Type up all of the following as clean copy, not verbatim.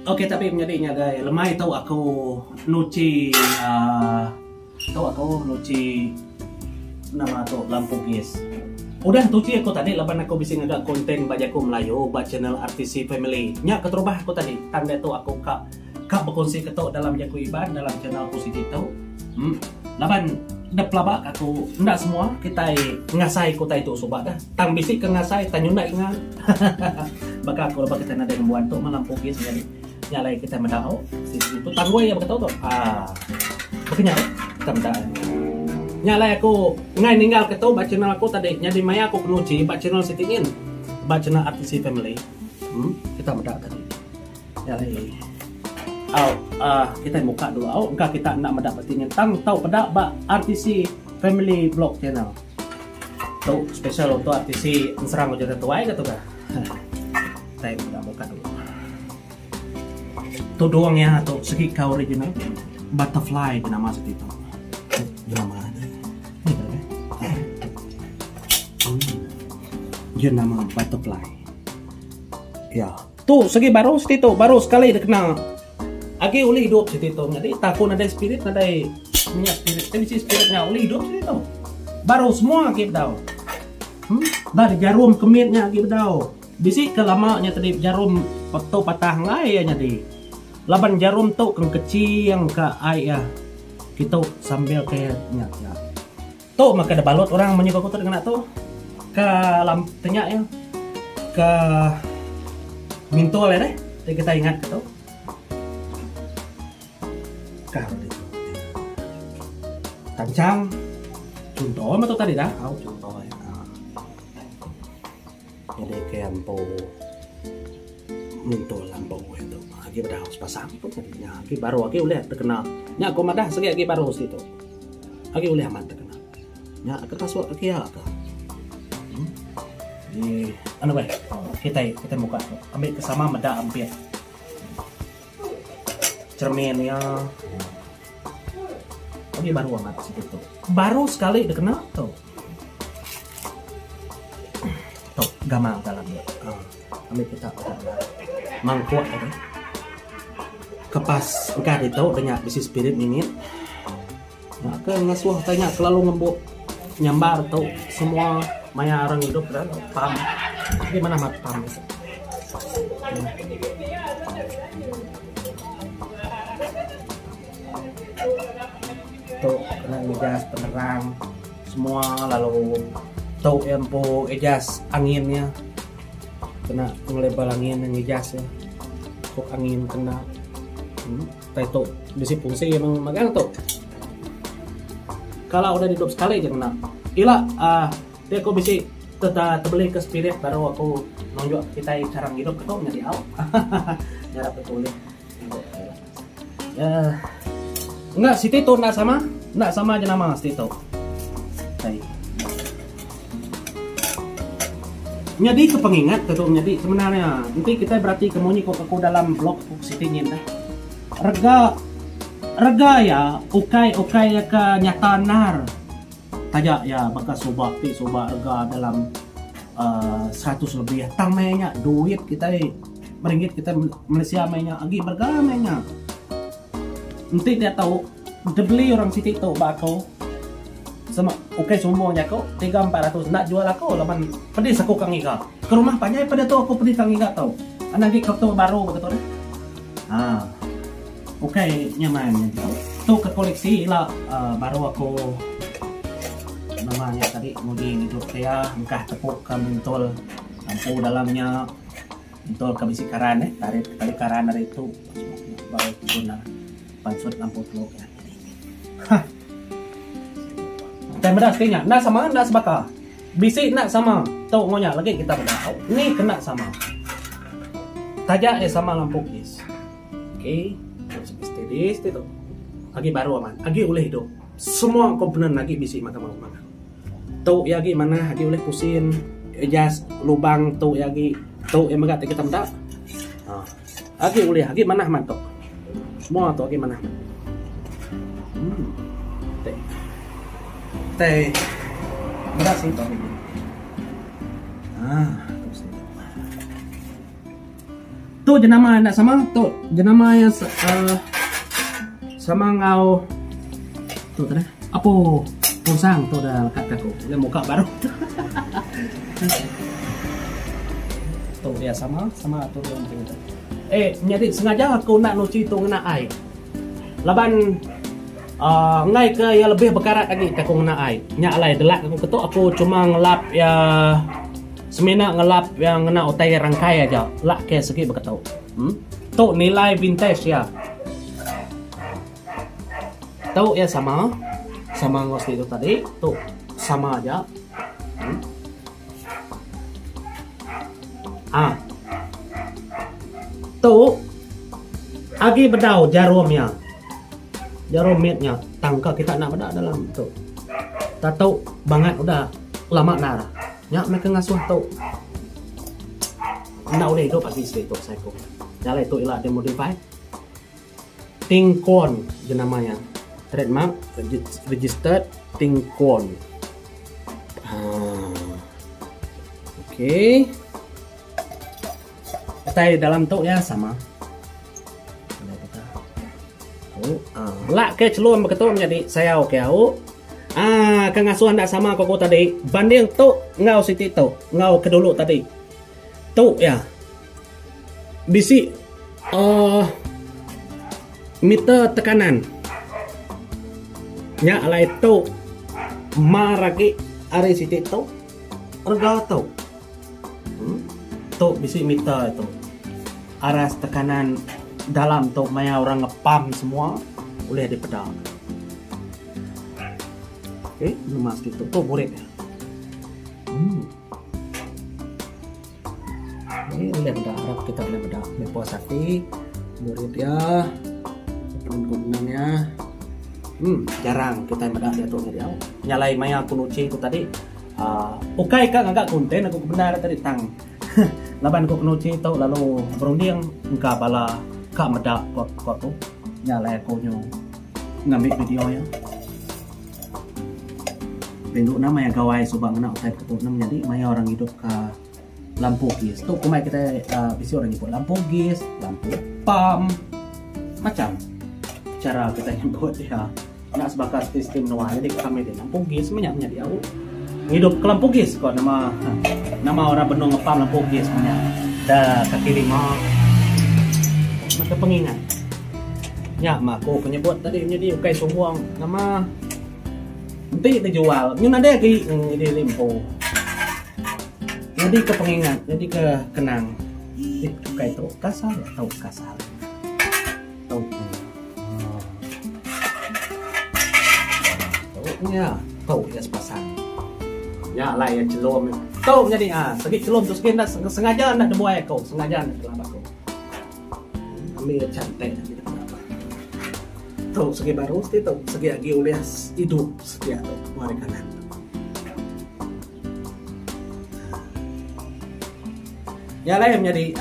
Oke, tapi menjadinya guys, lemai tahu aku nuci nama tuh lampu guys. Udah tuci aku tadi, laban aku bisa ngagak konten bajaku Melayu, buat channel RTC Family. Nya keterubah aku tadi, tanda tuh aku kak berkongsi ketok dalam jaku iban dalam channel aku sih tahu. Laban deplabak aku ndak semua kita ngasai kota itu sobat dah. Tang bisik ke ngasai tanyunda ingat. Baka aku lepas kita ada yang buat tuh lampu guys jadi nyalai kita mendao itu tangguh ya begitu tuh. Begini kita mendao. Nyalai aku ngai ninggal ketua baca channel aku tadi nyadi maya aku kenuci baca channel sitingin baca channel RTC Family. Kita meda tadi nyalai kita buka dulu enggak kita nak mendapatin tang tahu pada RTC Family Vlog channel tuh spesial untuk RTC serang ujar tuai gitu kan. Saya udah buka dulu tuh doang ya tuh segi kau original butterfly nama seperti itu nama dia nama butterfly ya tuh segi baru itu baru sekali dikenal lagi uli hidup situ jadi takut ada spirit ada minyak spirit tapi si spiritnya uli hidup situ baru semua gitu tahu dari jarum kemitnya gitu tahu bisi kelamanya tadi jarum foto patah ngai ya jadi laban jarum tuh keng kecil yang ke ayah kita sambil kayaknya ya tuh maka ada balot orang menyuka kotor kena tuh ke lampunya ya ke mintol ya deh jadi kita ingat gitu kalau itu tancang contoh atau tadi dah contoh ya jadi kayak lampu mintol lampu itu lagi pada harus pasang tuh tadinya lagi baru lagi udah terkenal nya aku madah segi lagi baru situ lagi udah aman terkenal nya aku kasut lagi ya di anu baik kita buka ambil kesama meda hampir cerminnya lagi baru amat situ baru sekali dikenal tuh gamang dalamnya ambil kita mangkuk ya kepas enggak itu banyak bisi spirit minit nah ke ngasuh tanya selalu ngembuk nyambar tuh semua maya orang hidup kan pam gimana mat pam tuh kena ngejas penerang semua lalu tuh empo ejas anginnya kena ngelebal angin yang ngejas ya kok angin kena itu bisi fungsi emang magang tuh kalau udah hidup sekali aja kena ila dia aku bisi tetap terbeli ke spirit baru aku nunjuk kita cara hidup itu nyari out nyara betul ya enggak si Tito enggak sama aja nama si Tito jadi kepengingat tuh jadi sebenarnya nanti kita berarti kemunyi kok aku dalam blog sitingin dah rega ya ukai ya ke nyata nar tajak ya bekas sobat rega dalam 100 lebih tang mainnya duit kita meringgit kita Malaysia mainnya lagi bergala mainnya nanti dia tahu dia beli orang situ tuh bakau sama oke semuanya kok 300-400 nak jual aku laman pedis aku kang iga ke rumah panjai pada tuh aku pedis kang iga tau anak di kartu baru begitu deh oke nyaman tuh ke koleksi lah baru aku namanya tadi kemudian hidup saya engkah tepuk ke bintol lampu dalamnya bintol ke bisi karan tarik karan dari itu baru guna pansut lampu teluk ya dan benar sekalinya nak sama nak sebaka bisi nak sama tau ngonya lagi kita beda ini kena sama tajak sama lampu guys oke steady itu lagi baru aman lagi oleh hidup semua komponen lagi bisi makan tau ya gimana lagi oleh pusing jas lubang tau ya tau yang magat kita beda lagi oleh lagi mana mantok semua tau lagi mana teh berat sih tau tu jenama nak sama tu jenama yang sama ngau tu tadi apa pusang tu dah lekat aku dia muka baru tu dia sama tu dia jadi sengaja aku nak nuci tu kena air laban ngai ke yang lebih berkarat lagi aku kena air nyak alai delak aku ketuk aku cuma ngelap ya semena ngelap yang kena otai rangkai aja lak ke sikit berketuk tu nilai vintage ya tu ya sama ngos itu tadi tu sama aja tu agi bedau jarumnya jarum mitnya tangka kita nak bedak dalam tu tak tahu banget udah lama nara nyak mereka ngasuh tu nak udah hidup lagi itu saya kok jalan itu ilah dia modify Tingkon je namanya trademark registered Tingkon oke kita dalam tu ya sama lak ke celum begitu menjadi saya oke au kengasuhan tak sama koko tadi banding tu ngau siti tu ngau ke dulu tadi tu ya bisi meter tekanan nya alai tu maraki ari siti tu rega tu tu bisi meter itu aras tekanan dalam tu maya orang ngepam semua boleh dipedal. Oke, lemas gitu. Tuh burik ya. Ini boleh bedak Arab kita boleh bedak. Mepo sakti, burik ya, kemudiannya. Jarang kita bedak dia tuh dia. Nyalai maya kunuci itu tadi. Ukai kak agak konten aku benar tadi tang. Laban aku kunuci itu lalu berunding engkau bala kak medak kok tuh. Nyalai aku nyu ngambil video ya. Bentuk nama yang gawai subang nak type ketuk nama jadi maya orang hidup ke lampu gas. Tu kumai kita bisi orang nyebut lampu gas, lampu pam, macam cara kita nyebut ya. Nak sebagai sistem nuah jadi kami di lampu gas banyak menjadi aku hidup ke lampu gas kok nama orang benung ngepam lampu gas punya. Dah kaki lima maka pengingat. Ya mak aku nyebut tadi menjadi ukai sumbuang nama nanti dijual, ini ada lagi di limpo, jadi ke pengingat, jadi ke kenang, itu kayak itu kasar ya, tahu kasar, tahu tahu ya sepasang, ya lah ya celom, tahu jadi segi celom terus kita sengaja nak dibuai kau, sengaja nak kelapa kau, ambil cantik. Tahu segi baru sih tahu segi lagi ulias hidup segi atau kemarin kanan ya lah yang jadi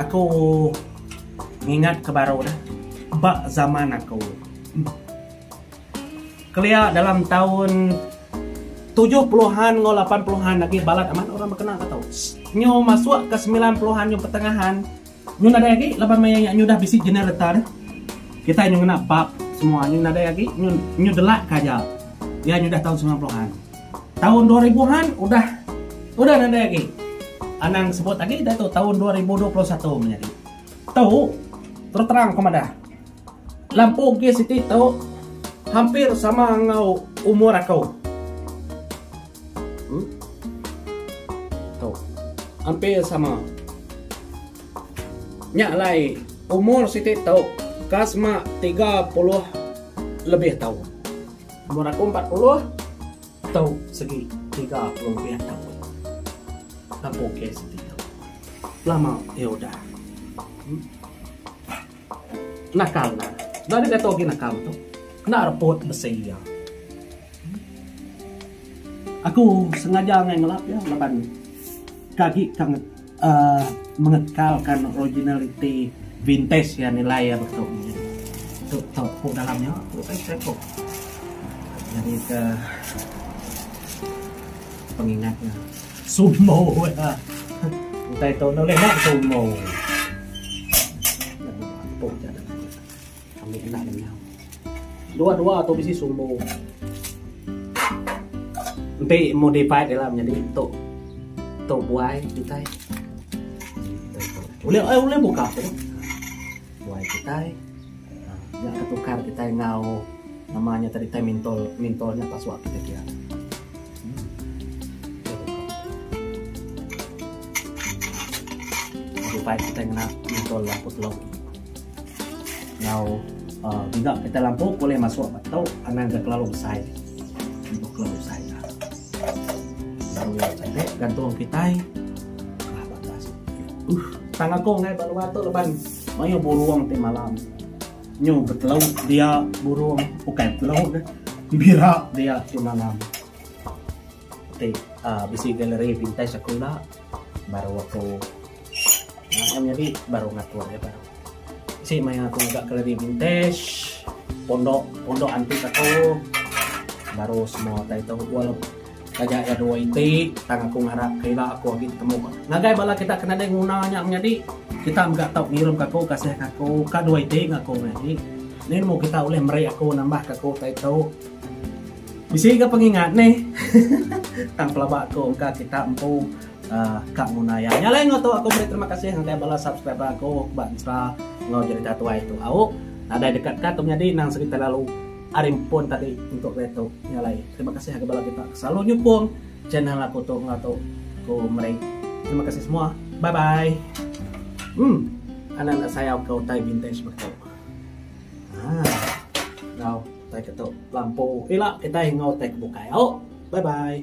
aku ngingat ke baru dah bak zaman aku kelia dalam tahun 70-an ngo 80-an lagi balat aman orang berkenal tak tahu nyo masuk ke 90-an nyo pertengahan nyo ada lagi laban maya nyo dah bisi generator kita nyu kena pap semuanya ada lagi nyu delak kaja ya nyu dah tahun 90-an tahun 2000-an udah ada lagi anang sebut lagi dah tu tahun 2021 menjadi tahu terterang komada lampu gas itu tahu hampir sama ngau umur aku tahu hampir sama nyak lai umur siti tahu Kasma 30 lebih tahun. Umur aku 40 tahu segi 30 lebih tahun. Lampu gas itu lama ya udah. Nakal nah. Dari kata lagi nakal tuh. Kena repot besi ya. Aku sengaja ngelap ya lapan kaki kangen mengekalkan originality vintage ya nilai ya betul itu toko dalamnya saya kok jadi ke pengingatnya sumo ya kita itu boleh nak sumo ambil enak dengan dua atau bisi sumbu sampai modified dalam jadi to buai kita boleh buka tuh buai kita ya ketukar kita ngau namanya tadi teh mintolnya pas waktu kita kira modified kita kena mintol lampu telur ngau tidak kita lampu boleh masuk atau anak gak terlalu besar untuk terlalu besar baru cek gantung kita batas tangga ko ngay baru bato leban mayo buruang ti malam nyo betelaw dia buruang bukan betelaw bira dia ti malam ti bisi galeri vintage sekolah baru aku jadi baru ngatur ya baru si main aku agak galeri vintage pondok antik aku baru semua tahu walaupun kaya ya dua itik tang aku ngarap kira aku lagi ketemu nagai bala kita kena ada gunanya jadi kita enggak tahu ngirim ke aku kasih ke aku ka dua itik aku jadi ini mau kita oleh meri aku nambah ke aku tahu bisa ga pengingat nih tang pelaba aku ka kita empu kak munaya nyalain ngoto aku beri terima kasih ngai bala subscribe aku bansra ngau jadi tua itu au ada dekat katum jadi nang sekitar lalu Arimpun tadi untuk reto nyalai. Terima kasih agak kita selalu nyupung channel aku tuh nggak tahu ku mereka. Terima kasih semua. Bye bye. Anak-anak saya kau tai vintage betul. Ngau tai ketuk lampu. Ila kita ngau tai buka. Oh, bye bye.